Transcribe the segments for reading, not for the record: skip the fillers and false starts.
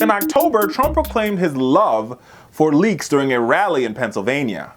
in October, Trump proclaimed his love for leaks during a rally in Pennsylvania.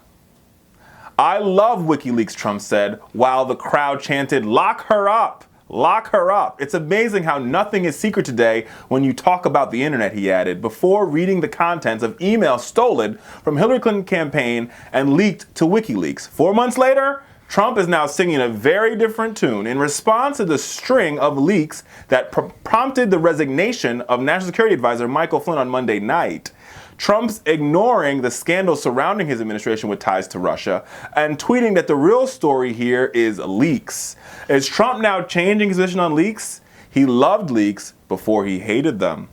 "I love WikiLeaks," Trump said, while the crowd chanted, "Lock her up! Lock her up." "It's amazing how nothing is secret today when you talk about the internet," he added, before reading the contents of emails stolen from Hillary Clinton's campaign and leaked to WikiLeaks. 4 months later, Trump is now singing a very different tune in response to the string of leaks that prompted the resignation of National Security Advisor Michael Flynn on Monday night. Trump's ignoring the scandal surrounding his administration with ties to Russia and tweeting that the real story here is leaks. Is Trump now changing his position on leaks? He loved leaks before he hated them.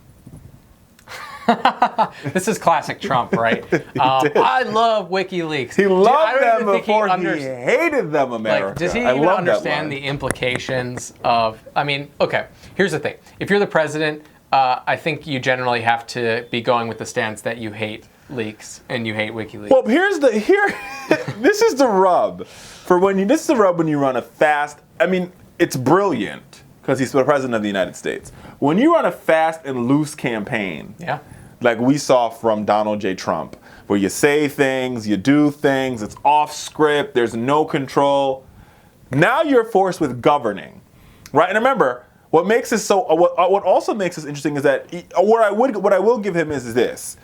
This is classic Trump, right? I love WikiLeaks. He loved them before he hated them, America. Like, does he even understand the implications of, I mean, okay, here's the thing. If you're the president, I think you generally have to be going with the stance that you hate leaks and you hate WikiLeaks. Well, this is the rub. This is the rub when you run a fast, I mean, it's brilliant because he's the president of the United States. When you run a fast and loose campaign, yeah, like we saw from Donald J. Trump, where you say things, you do things, it's off script, there's no control. Now you're forced with governing, right? And remember, what also makes this interesting is that what I will give him is this.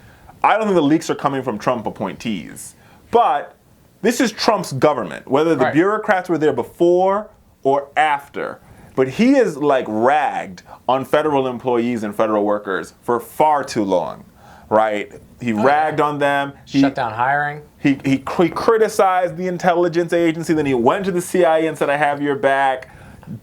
I don't think the leaks are coming from Trump appointees, but this is Trump's government, whether the bureaucrats were there before or after. But he is like ragged on federal employees and federal workers for far too long, right? He ragged on them. Shut down hiring. He criticized the intelligence agency. Then he went to the CIA and said, "I have your back,"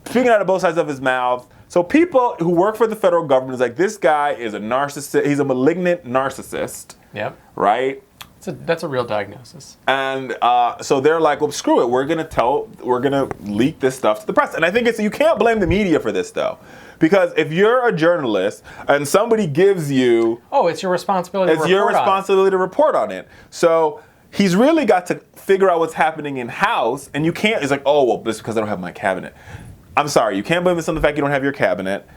speaking out of both sides of his mouth. So people who work for the federal government is like, this guy is a narcissist. He's a malignant narcissist. Yep. Right? That's a real diagnosis. And so they're like, well, screw it. We're gonna leak this stuff to the press. And I think you can't blame the media for this though. Because if you're a journalist and somebody gives you... Oh, it's your responsibility to report on it. It's your responsibility to report on it. So he's really got to figure out what's happening in-house. And you can't, it's like, oh, well, this is because I don't have my cabinet. I'm sorry, you can't blame this on the fact you don't have your cabinet.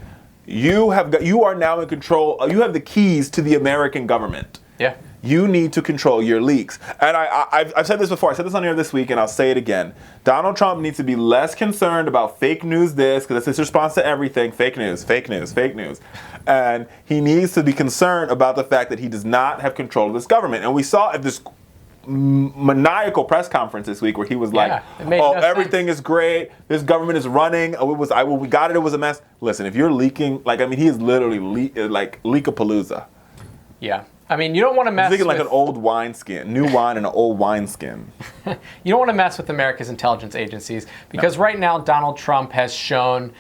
You are now in control. You have the keys to the American government. Yeah. You need to control your leaks. And I've said this before. I said this on air this week, and I'll say it again. Donald Trump needs to be less concerned about fake news because that's his response to everything. Fake news, fake news, fake news. And he needs to be concerned about the fact that he does not have control of this government. And we saw at this maniacal press conference this week where he was like, everything is great. This government is running. We got it. It was a mess. Listen, if you're leaking, he is literally leak-a-palooza. Yeah. I mean, you don't want to mess with... He's like an old wineskin, new wine in an old wineskin. You don't want to mess with America's intelligence agencies because right now Donald Trump has shown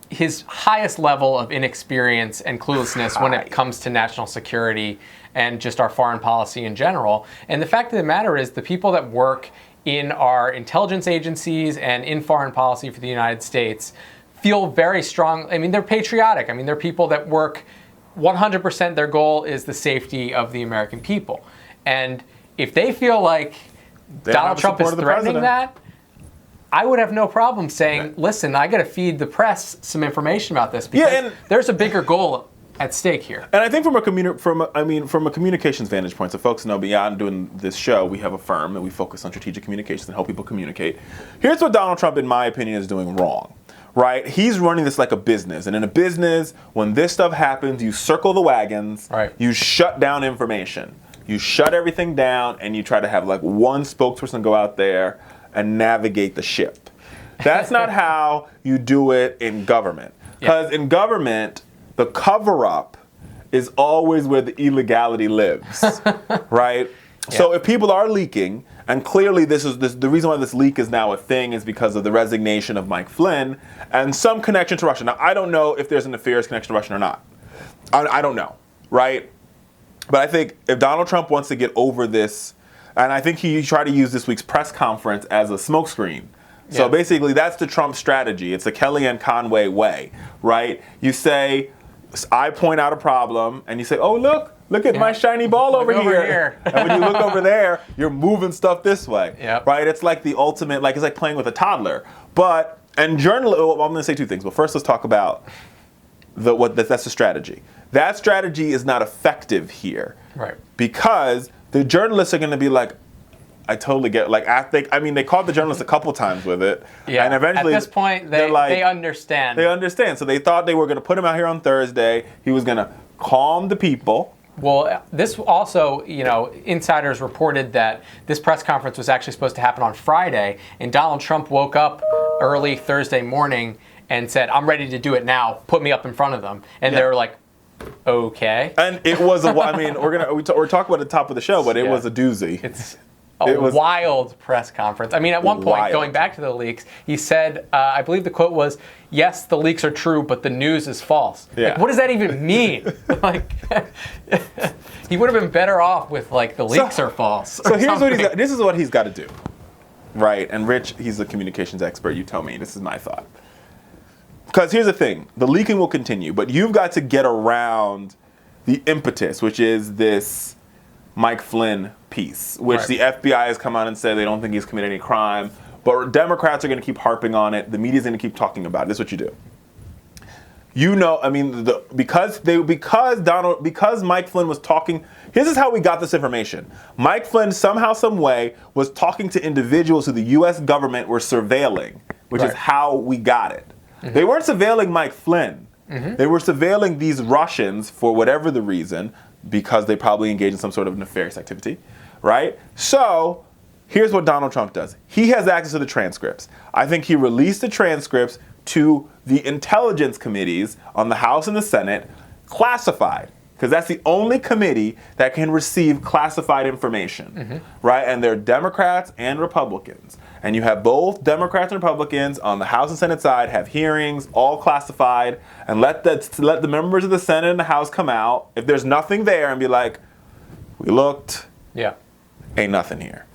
his highest level of inexperience and cluelessness when it comes to national security and just our foreign policy in general. And the fact of the matter is the people that work in our intelligence agencies and in foreign policy for the United States feel very strong. I mean, they're patriotic. I mean, they're people that work 100%. Their goal is the safety of the American people. And if they feel like Donald Trump is threatening that, I would have no problem saying, listen, I got to feed the press some information about this because there's a bigger goal at stake here. And I think from a communications vantage point, so folks know beyond doing this show, we have a firm and we focus on strategic communications and help people communicate. Here's what Donald Trump, in my opinion, is doing wrong. Right? He's running this like a business. And in a business, when this stuff happens, you circle the wagons, you shut down information. You shut everything down and you try to have like one spokesperson go out there and navigate the ship. That's not how you do it in government. Because in government, the cover-up is always where the illegality lives, right? Yeah. So if people are leaking, and clearly the reason why this leak is now a thing is because of the resignation of Mike Flynn and some connection to Russia. Now, I don't know if there's a nefarious connection to Russia or not. I don't know, right? But I think if Donald Trump wants to get over this, and I think he tried to use this week's press conference as a smokescreen. So basically, that's the Trump strategy. It's the Kellyanne Conway way, right? You say, I point out a problem, and you say, oh, look at my shiny ball over here. And when you look over there, you're moving stuff this way, right? It's like the ultimate, it's like playing with a toddler. I'm going to say two things. But first, let's talk about That's the strategy. That strategy is not effective here. Right. Because the journalists are going to be like, I totally get, like, they caught the journalists a couple times with it. Yeah. And eventually, at this point, they understand. They understand. So they thought they were going to put him out here on Thursday. He was going to calm the people. Well, this also, insiders reported that this press conference was actually supposed to happen on Friday, and Donald Trump woke up early Thursday morning and said, "I'm ready to do it now. Put me up in front of them." And they were like, "Okay." And it was we're talking about the top of the show, but it was a doozy. It's a wild press conference. I mean, at one point, going back to the leaks, he said, I believe the quote was, "Yes, the leaks are true, but the news is false." Yeah. Like, what does that even mean? He would have been better off with the leaks are false. So here's this is what he's got to do, right? And Rich, he's a communications expert. You tell me. This is my thought. Because here's the thing: the leaking will continue, but you've got to get around the impetus, which is this Mike Flynn piece, which the FBI has come out and said they don't think he's committed any crime, but Democrats are going to keep harping on it. The media's going to keep talking about it. This is what you do. Because Mike Flynn was talking. This is how we got this information. Mike Flynn somehow, some way, was talking to individuals who the U.S. government were surveilling, which is how we got it. Mm-hmm. They weren't surveilling Mike Flynn. Mm-hmm. They were surveilling these Russians for whatever the reason, because they probably engaged in some sort of nefarious activity, right? So here's what Donald Trump does. He has access to the transcripts. I think he released the transcripts to the intelligence committees on the House and the Senate, classified, because that's the only committee that can receive classified information, right? And they're Democrats and Republicans. And you have both Democrats and Republicans on the House and Senate side have hearings, all classified, and let the members of the Senate and the House come out if there's nothing there and be like, we looked, ain't nothing here.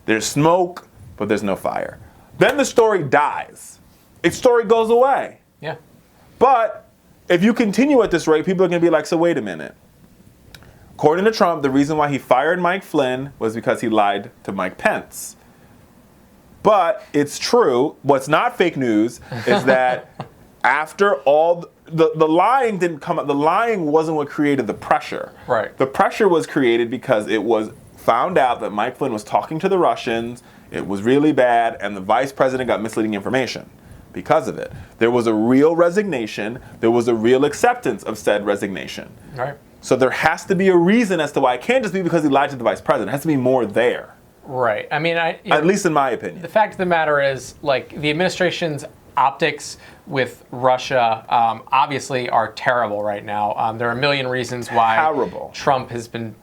There's smoke, but there's no fire. Then the story dies. Its story goes away. Yeah. But if you continue at this rate, people are going to be like, so wait a minute. According to Trump, the reason why he fired Mike Flynn was because he lied to Mike Pence. But it's true. What's not fake news is that after all, the lying didn't come up. The lying wasn't what created the pressure. Right. The pressure was created because it was found out that Mike Flynn was talking to the Russians. It was really bad, and the vice president got misleading information because of it. There was a real resignation. There was a real acceptance of said resignation. Right. So there has to be a reason as to why. It can't just be because he lied to the vice president. It has to be more there. Right. I mean, at least in my opinion. The fact of the matter is, the administration's optics with Russia obviously are terrible right now. There are a million reasons why Trump has been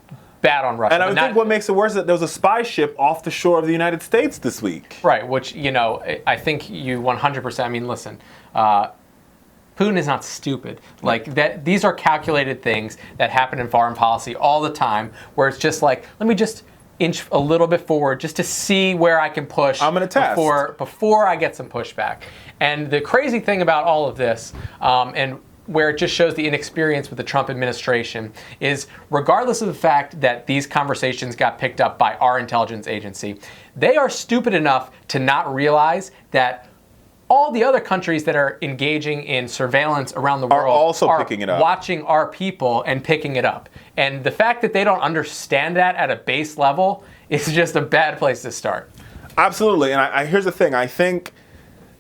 bad on Russia. And I think what makes it worse is that there was a spy ship off the shore of the United States this week. Right, which, I think you 100%, I mean, listen, Putin is not stupid. These are calculated things that happen in foreign policy all the time, where it's just let me just inch a little bit forward just to see where I can push. I'm going to test before I get some pushback. And the crazy thing about all of this, and where it just shows the inexperience with the Trump administration, is regardless of the fact that these conversations got picked up by our intelligence agency, they are stupid enough to not realize that all the other countries that are engaging in surveillance around the world are also picking it up, watching our people and picking it up. And the fact that they don't understand that at a base level is just a bad place to start. Absolutely. And here's the thing. I think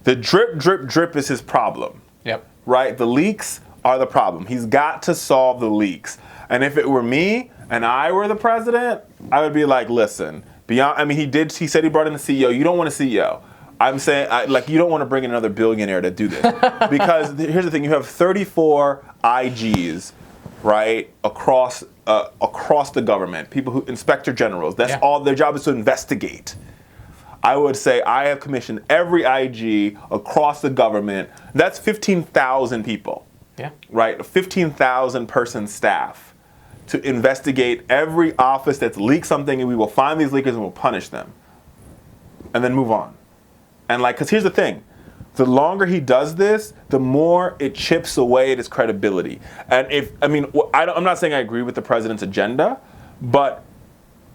the drip, drip, drip is his problem. Yep. Right? The leaks are the problem. He's got to solve the leaks. And if it were me and I were the president, I would be like, listen, he said he brought in a CEO. You don't want a CEO. I'm saying, you don't want to bring in another billionaire to do this. Because here's the thing, you have 34 IGs, right, across the government, people who, inspector generals. That's all, their job is to investigate. I would say I have commissioned every IG across the government. That's 15,000 people. Yeah. Right, a 15,000 person staff to investigate every office that's leaked something, and we will find these leakers and we'll punish them. And then move on. And because here's the thing, the longer he does this, the more it chips away at his credibility. And I'm not saying I agree with the president's agenda, but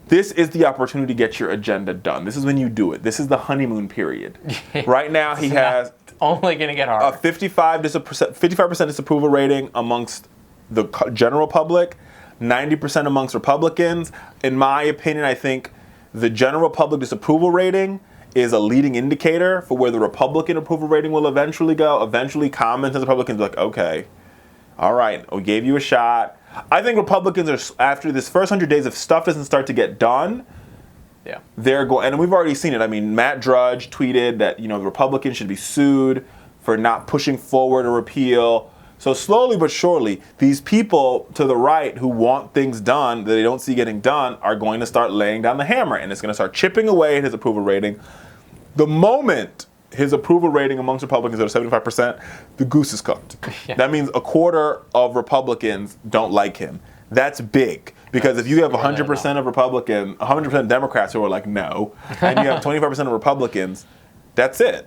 this is the opportunity to get your agenda done. This is when you do it. This is the honeymoon period. Right now he has only going to get harder. A 55% disapproval rating amongst the general public, 90% amongst Republicans. In my opinion, I think the general public disapproval rating is a leading indicator for where the Republican approval rating will eventually go. Eventually, common sense Republicans are like, okay, all right, we gave you a shot. I think Republicans are, after this first 100 days, if stuff doesn't start to get done, yeah, they're going, and we've already seen it. I mean, Matt Drudge tweeted that, the Republicans should be sued for not pushing forward a repeal. So slowly but surely, these people to the right who want things done that they don't see getting done are going to start laying down the hammer, and it's going to start chipping away at his approval rating. The moment his approval rating amongst Republicans is at 75%, the goose is cooked. Yeah. That means a quarter of Republicans don't like him. That's big. Because if you have 100% of Republicans, 100% Democrats who are like, no, and you have 25% of Republicans, that's it.